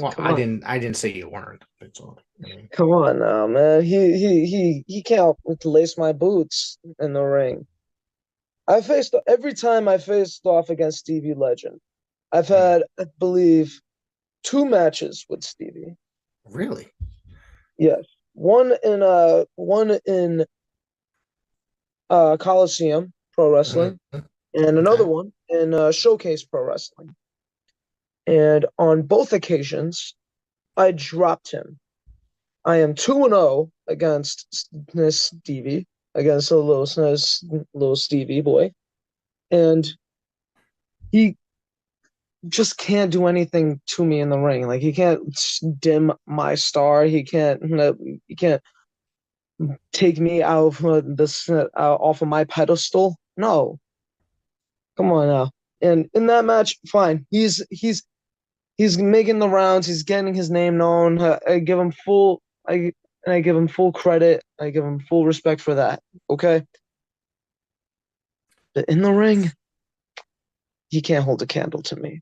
S2: Well,
S3: come on,
S2: I didn't say you weren't. That's all. I mean,
S3: come on now, man. He can't lace my boots in the ring. Every time I faced off against Stevie Legend. I've
S2: mm,
S3: had, I believe, two matches with Stevie.
S2: really?
S3: Yes, one in Coliseum Pro Wrestling,
S2: Mhm.
S3: and another
S2: Okay.
S3: one in Showcase Pro Wrestling. And on both occasions, I dropped him. I am 2-0 against Stevie, against a little Stevie boy, and he just can't do anything to me in the ring. Like he can't dim my star. He can't take me out of this off of my pedestal. No, come on now. And in that match, fine. He's making the rounds. He's getting his name known. I give him full credit. I give him full respect for that. Okay, but in the ring, he can't hold a candle to me.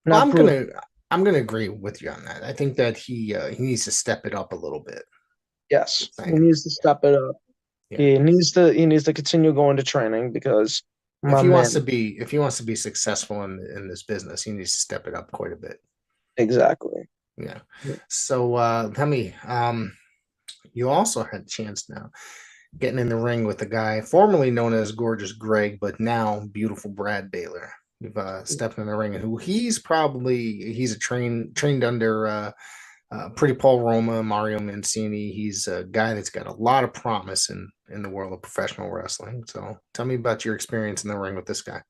S2: Well,
S3: Not brutal.
S2: I'm gonna agree with you on that. I think that he needs to step it up a little bit.
S3: Yes,
S2: Just
S3: he
S2: saying.
S3: needs to step it up.
S2: Yeah.
S3: He needs to continue going to training because my man.
S2: If he wants to be successful in this business, he needs to step it up quite a bit.
S3: Exactly.
S2: Yeah. So tell me, you also had a chance now getting in the ring with the guy formerly known as Gorgeous Greg, but now Beautiful Brad Baylor. You've stepped in the ring, and he's a trained under Pretty Paul Roma, Mario Mancini. He's a guy that's got a lot of promise in the world of professional wrestling. So tell me about your experience in the ring with this guy.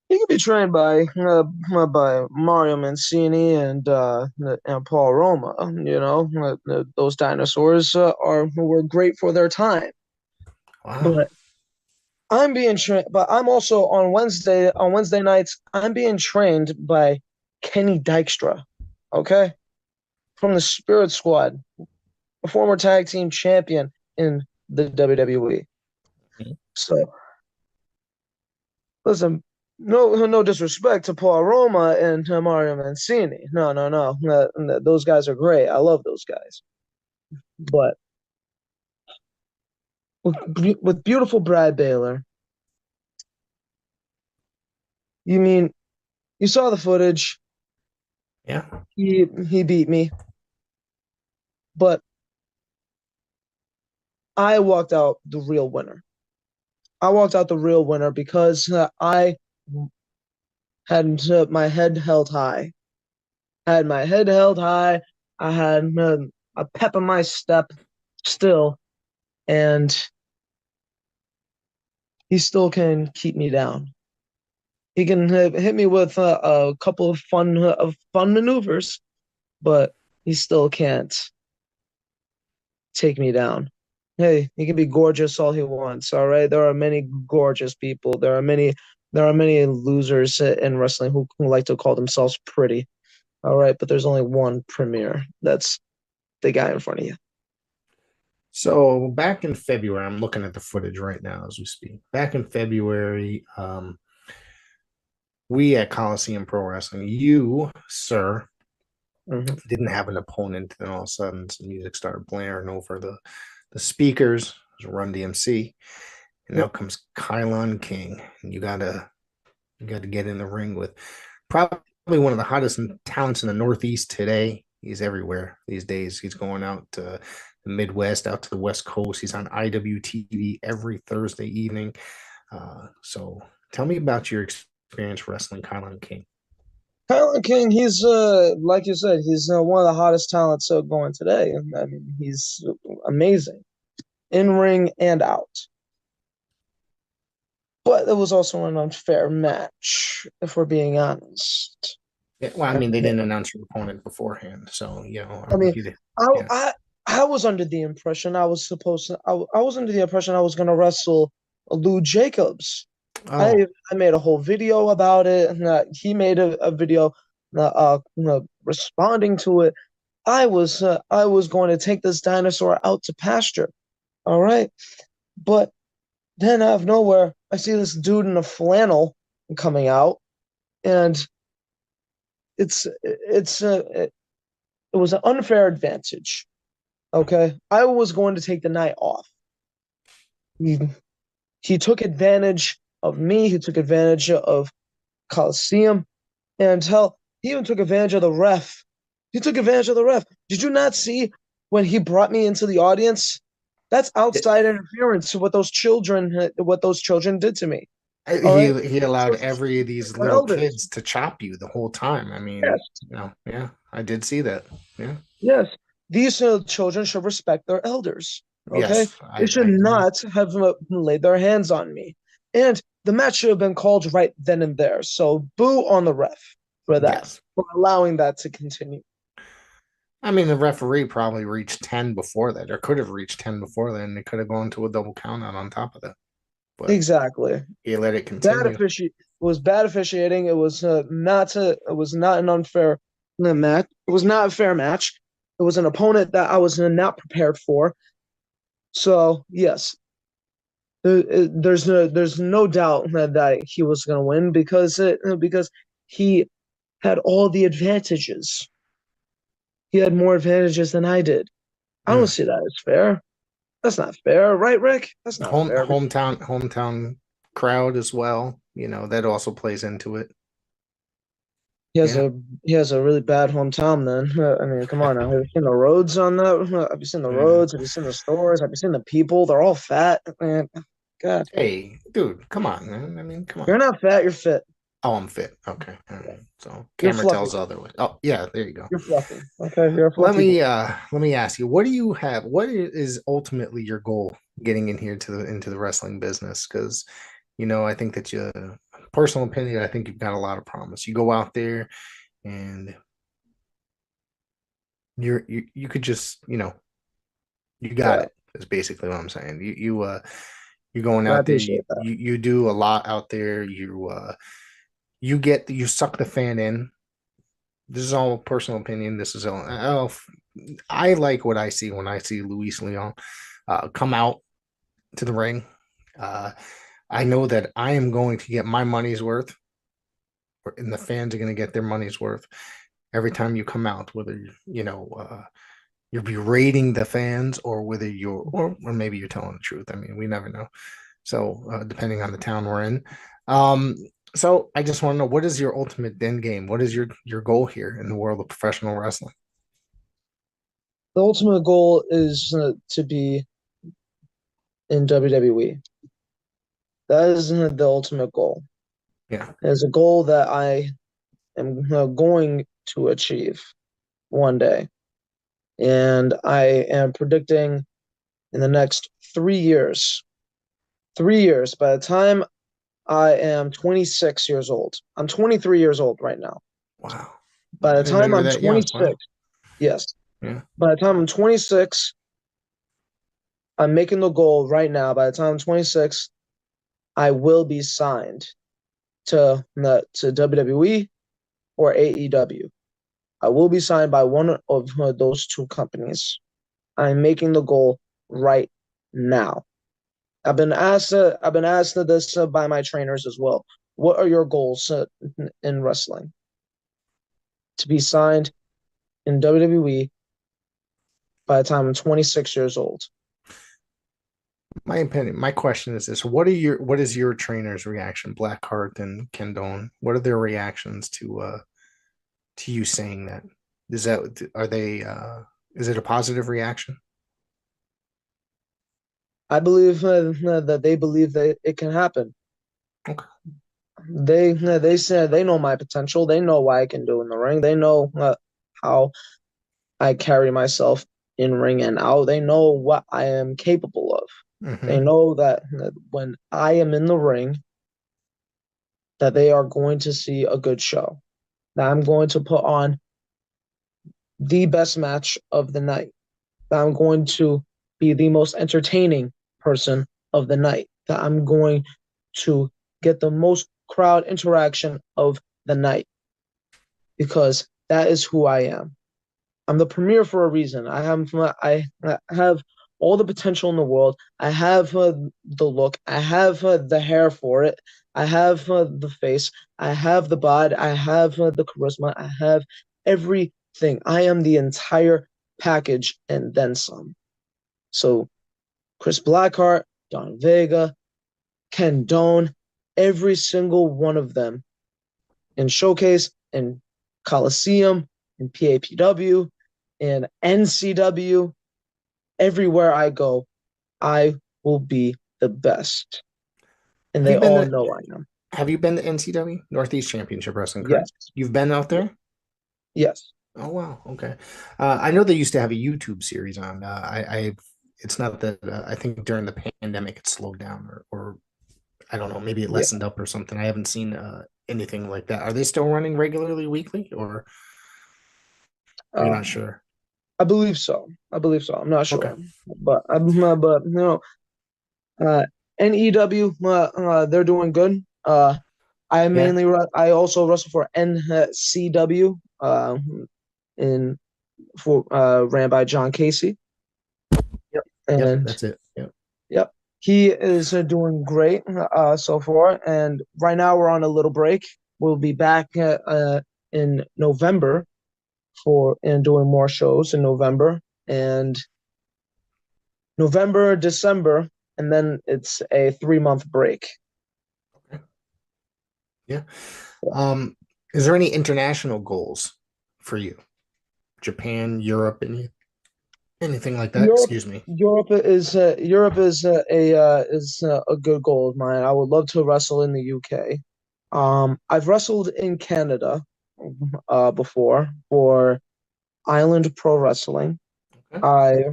S3: He can be trained by Mario Mancini and Paul Roma. Those dinosaurs were great for their time.
S2: Wow.
S3: But I'm being trained. But I'm also on Wednesday nights. I'm being trained by Kenny Dykstra. Okay, from the Spirit Squad, a former tag team champion in the WWE.
S2: Mhm.
S3: So listen, no disrespect to Paul Roma and Mario Mancini. No. Those guys are great. I love those guys. But with beautiful Brad Baylor, you mean you saw the footage?
S2: Yeah.
S3: He beat me, but I walked out the real winner. I walked out the real winner because I had my head held high. I had my head held high. I had a pep in my step still, and he still can keep me down. He can hit me with a couple of fun maneuvers, but he still can't take me down. Hey, he can be gorgeous all he wants. All right, there are many gorgeous people. There are many losers in wrestling who like to call themselves pretty. All right, but there's only one premier. That's the guy in front of you.
S2: So back in February, I'm looking at the footage right now as we speak. Back in February, we at Coliseum Pro Wrestling, you, sir, didn't have an opponent. Then all of a sudden, some music started blaring over the speakers. It was Run DMC, and now comes Kylon King, and you gotta get in the ring with probably one of the hottest talents in the Northeast today. He's everywhere these days. He's going out to the Midwest, out to the West Coast. He's on IWTV every Thursday evening. So tell me about your experience wrestling Kylon King.
S3: Kylon King, he's like you said, he's one of the hottest talents going today. I mean, he's amazing in ring and out. But it was also an unfair match, if we're being honest.
S2: Yeah, well, I mean, they didn't announce your opponent beforehand, so
S3: I mean, I was under the impression I was under the impression I was going to wrestle Lou Jacobs.
S2: Oh.
S3: I made a whole video about it, and he made a video responding to it. I was going to take this dinosaur out to pasture, all right, but then out of nowhere, I see this dude in a flannel coming out, and it was an unfair advantage. Okay, I was going to take the night off. He took advantage of me. He took advantage of Coliseum, and hell, he even took advantage of the ref. He took advantage of the ref. Did you not see when he brought me into the audience? That's outside interference to what those children did to me.
S2: He allowed every of these little kids to chop you the whole time. I mean,
S3: yes.
S2: Yeah, I did see that. Yeah.
S3: Yes, these children should respect their elders. Okay,
S2: yes,
S3: they should not have laid their hands on me, and the match should have been called right then and there. So, boo on the ref for that, for allowing that to continue.
S2: I mean, the referee probably reached 10 before that, or could have reached 10 before that, and it could have gone to a double count out on top of that.
S3: But exactly.
S2: He let it continue.
S3: It was bad officiating. It was not an unfair match. It was not a fair match. It was an opponent that I was not prepared for. So yes, there's no doubt that he was going to win because he had all the advantages. He had more advantages than I did. I don't see that as fair. That's not fair, right, Rick? That's not fair.
S2: Hometown crowd as well. You know, that also plays into it.
S3: He has a really bad hometown. Then I mean, come on now. Have you seen the roads on that? Have you seen the roads? Have you seen the stores? Have you seen the people? They're all fat, man. God.
S2: Hey, dude, come on, man. I mean, come on.
S3: You're not fat. You're fit.
S2: Oh, I'm fit. Okay. All right. So camera tells otherwise. Oh, yeah. There you go.
S3: You're fluffy. Okay. You're
S2: fluffy. Let me ask you. What do you have? What is ultimately your goal getting in here into the wrestling business? Because, you know, I think that personal opinion, I think you've got a lot of promise. You go out there, and you could just, you know, you got it. Is basically what I'm saying. You're going out there. You do a lot out there. You suck the fan in. This is all personal opinion. This is all. I like what I see when I see Luis Leon come out to the ring. I know that I am going to get my money's worth and the fans are going to get their money's worth every time you come out, whether you're berating the fans or whether or maybe you're telling the truth. I mean, we never know. So depending on the town we're in. So I just want to know, what is your ultimate end game? What is your goal here in the world of professional wrestling?
S3: The ultimate goal is to be in WWE. That is the ultimate goal.
S2: Yeah.
S3: It's a goal that I am going to achieve one day. And I am predicting in the next 3 years, by the time I am 26 years old. I'm 23 years old right now.
S2: Wow.
S3: By the time I'm
S2: that young.
S3: 26,
S2: Wow.
S3: yes.
S2: Yeah.
S3: By the time I'm 26, I'm making the goal right now. By the time I'm 26, I will be signed to WWE or AEW. I will be signed by one of those two companies. I'm making the goal right now. I've been asked this by my trainers as well. What are your goals in wrestling? To be signed in WWE by the time I'm 26 years old.
S2: My opinion, my question is this: what is your trainer's reaction, Blackheart and Kendone? What are their reactions to you saying that? Is it a positive reaction?
S3: I believe that they believe that it can happen.
S2: Okay.
S3: They said they know my potential. They know what I can do in the ring. They know how I carry myself in ring and out. They know what I am capable of.
S2: Mm-hmm.
S3: They know that when I am in the ring, that they are going to see a good show. That I'm going to put on the best match of the night. That I'm going to be the most entertaining person of the night. That I'm going to get the most crowd interaction of the night. Because that is who I am. I'm the premier for a reason. I have all the potential in the world. I have the look. I have the hair for it. I have the face. I have the bod. I have the charisma. I have everything. I am the entire package and then some. So Chris Blackheart, Don Vega, Ken Doan, every single one of them in Showcase and Coliseum and PAPW and NCW, everywhere I go, I will be the best. And they all know I am.
S2: Have you been to NCW, Northeast Championship Wrestling? Correct?
S3: Yes.
S2: You've been out there?
S3: Yes.
S2: Oh wow. Okay. I know they used to have a YouTube series on. It's not that I think during the pandemic it slowed down or I don't know, maybe it lessened up or something. I haven't seen anything like that. Are they still running regularly weekly or you're not sure?
S3: I believe so. I'm not sure.
S2: Okay.
S3: But NEW, they're doing good. I also wrestle for NCW, ran by John Casey.
S2: Yep.
S3: And
S2: that's it. Yep.
S3: Yep. He is doing great so far. And right now we're on a little break. We'll be back in November and doing more shows in November and November, December, and then it's a 3-month break.
S2: Okay. Yeah. Is there any international goals for you? Japan, Europe, anything like that? Excuse me.
S3: Europe is a good goal of mine. I would love to wrestle in the UK. I've wrestled in Canada before for Island Pro Wrestling. Okay. I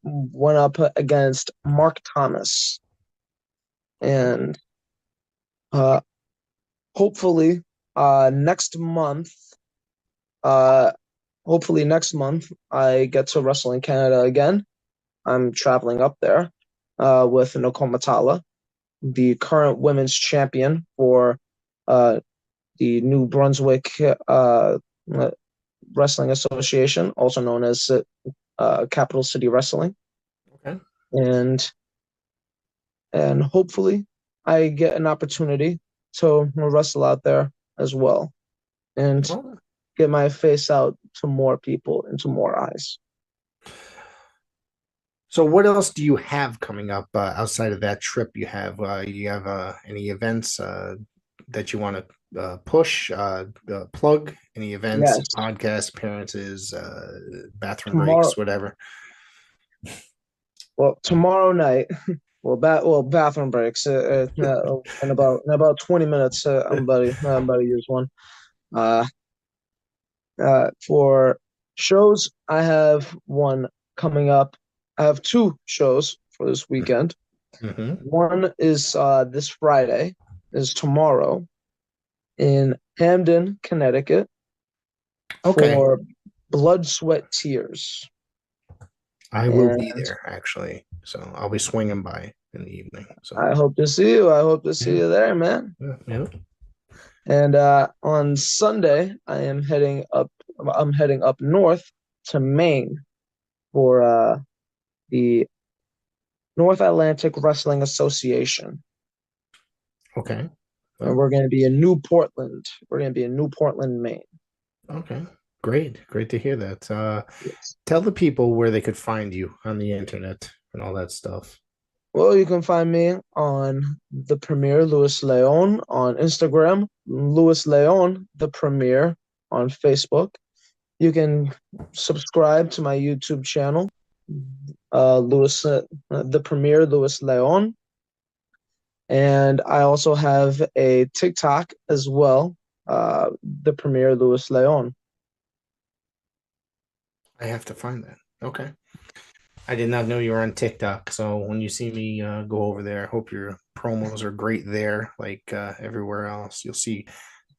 S3: went up against Mark Thomas, and hopefully next month I get to wrestle in Canada again. I'm traveling up there with Nicole Matala, the current women's champion for the New Brunswick Wrestling Association, also known as Capital City Wrestling.
S2: Okay.
S3: And hopefully I get an opportunity to wrestle out there as well, and
S2: Oh.
S3: get my face out to more people and to more eyes.
S2: So what else do you have coming up outside of that trip? You have any events that you want to push, plug? Any events,
S3: Yes,
S2: podcast appearances, bathroom
S3: tomorrow.
S2: breaks, whatever?
S3: Well, tomorrow night. Well, bathroom breaks. In about 20 minutes, I'm about to use one. Uh, for shows, I have one coming up. I have two shows for this weekend.
S2: Mm-hmm.
S3: One is this Friday, is tomorrow in Hamden, Connecticut
S2: Okay,
S3: for Blood, Sweat, Tears.
S2: I will
S3: And
S2: be there actually, so I'll be swinging by in the evening. So
S3: I hope to see you. I hope to see
S2: yeah,
S3: you there, man.
S2: yeah.
S3: And on Sunday, I'm heading up north to Maine for the North Atlantic Wrestling Association.
S2: Okay.
S3: And
S2: Well,
S3: we're going to be in New Portland. We're going to be in New Portland, Maine.
S2: okay. Great to hear that.
S3: Yes.
S2: Tell the people where they could find you on the internet and all that stuff.
S3: Well, you can find me on the Premier Louis Leon on Instagram, Louis Leon the Premier on Facebook. You can subscribe to my YouTube channel, the Premier Louis Leon, and I also have a TikTok as well, the Premier Louis Leon.
S2: I have to find that. Okay. I did not know you were on TikTok. So when you see me go over there, I hope your promos are great there, like everywhere else. You'll see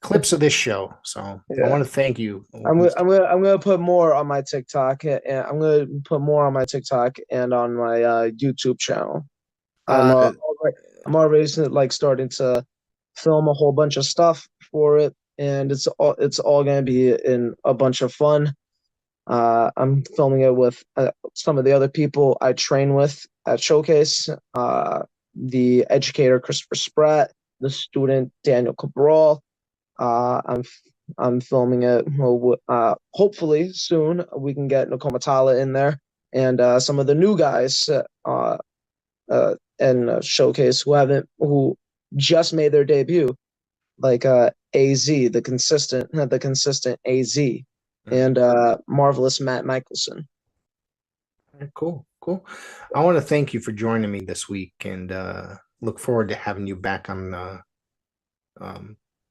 S2: clips of this show. So I
S3: Yeah.
S2: want to thank you.
S3: I'm gonna put more on my TikTok, and I'm gonna put more on my TikTok and on my YouTube channel.
S2: Uh,
S3: I'm already like starting to film a whole bunch of stuff for it, and it's all gonna be in a bunch of fun. I'm filming it with some of the other people I train with at Showcase, the educator Christopher Spratt, the student Daniel Cabral. Uh, I'm I'm filming it. Hopefully soon we can get Nicole Matala in there and some of the new guys and Showcase who just made their debut, like AZ, the consistent AZ, and marvelous Matt Michelson.
S2: cool. I want to thank you for joining me this week and look forward to having you back on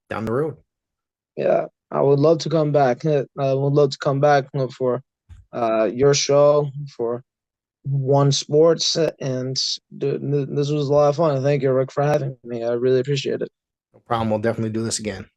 S2: down the road.
S3: Yeah, I would love to come back. I would love to come back for your show for One Sports, and this was a lot of fun. Thank you, Rick, for having me. I really appreciate it.
S2: No problem. We'll definitely do this again.